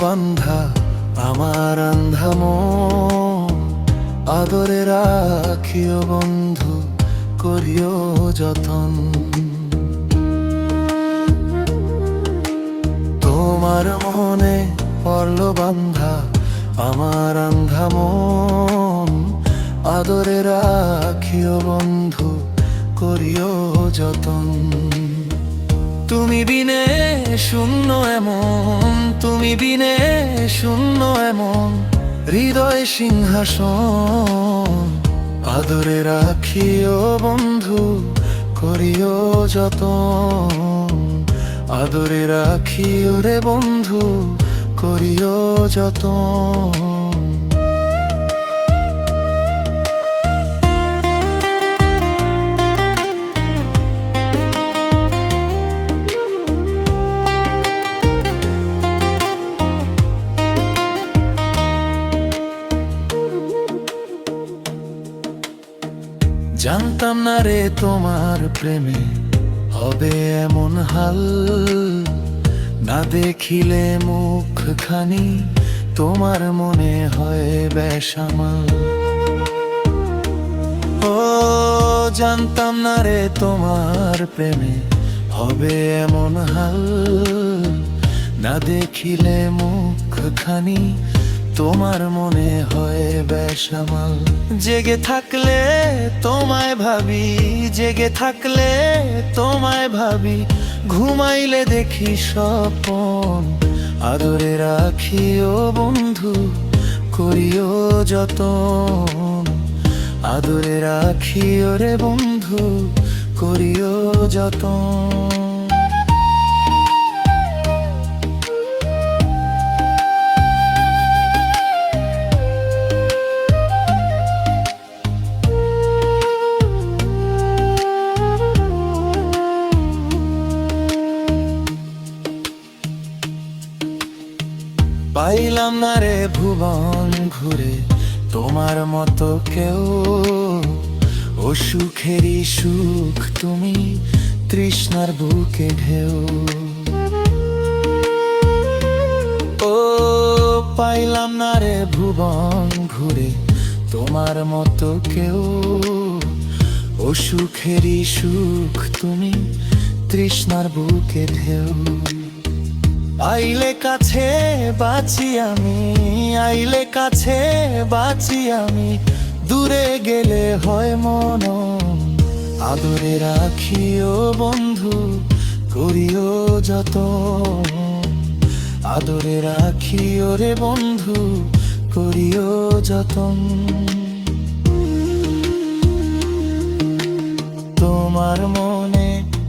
বান্ধা আমার আন্ধা মন, আদরে রাখিও বন্ধু, করিও যতন। তোমার মনে পড়ল বান্ধা আমার আন্ধা মন, আদরে রাখিও বন্ধু, করিও যতন। তুমি বিনে শূন্য এমন, তুমি বিনে শূন্য এমন হৃদয় সিংহাসন, আদরে রাখিও বন্ধু, করিও যতন। আদরে রাখিও রে বন্ধু, করিও যতন। জানতাম না রে তোমার প্রেমে হবে এমন হাল, না দেখিলে মুখখানি তোমার মনে হয় বেসামাল। ও জানতাম না রে তোমার প্রেমে হবে এমন হাল, না দেখিলে মুখখানি তোমার মনে হয় বেসামাল। জেগে থাকলে তোমায় ভাবি, জেগে থাকলে তোমায় ভাবি, ঘুমাইলে দেখি স্বপন, আদরে রাখিও বন্ধু, করিও যতন। আদরে রাখিও রে বন্ধু, করিও যতন। পাইলাম না রে ভুবন ঘুরে তোমার মতো কেউ, ও সুখেরই সুখ তুমি, তৃষ্ণার বুকে ঢেউ। ও পাইলাম না রে ভুবন ঘুরে তোমার মতো কেউ, ও সুখেরই সুখ তুমি, তৃষ্ণার বুকে ঢেউ। আইলে কাছে বাঁচি আমি, আইলে কাছে বাঁচি আমি, দূরে গেলে হয় মন, আদরে রাখিও বন্ধু, করিও যতন। আদরে রাখিও রে বন্ধু, করিও যতন। তোমার মনে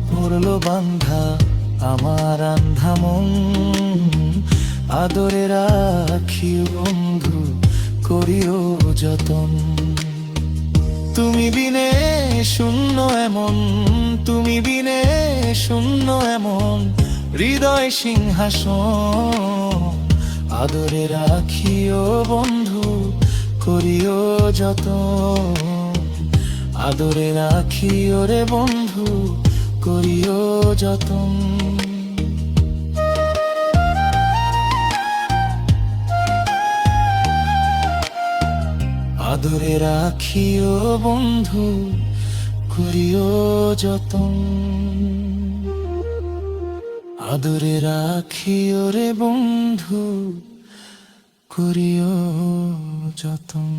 পড়ল বান্ধা আমার আন্ধা মন, আদরে রাখিও বন্ধু, করিও যতন। তুমি বিনে শূন্য এমন, তুমি বিনে শূন্য এমন হৃদয় সিংহাসন, আদরে রাখিও বন্ধু, করিও যতন। আদরে রাখিও রে বন্ধু, করিও যতন। আদরে রাখিও বন্ধু, করিও যতন। আদরে রাখিও রে বন্ধু, করিও যতন।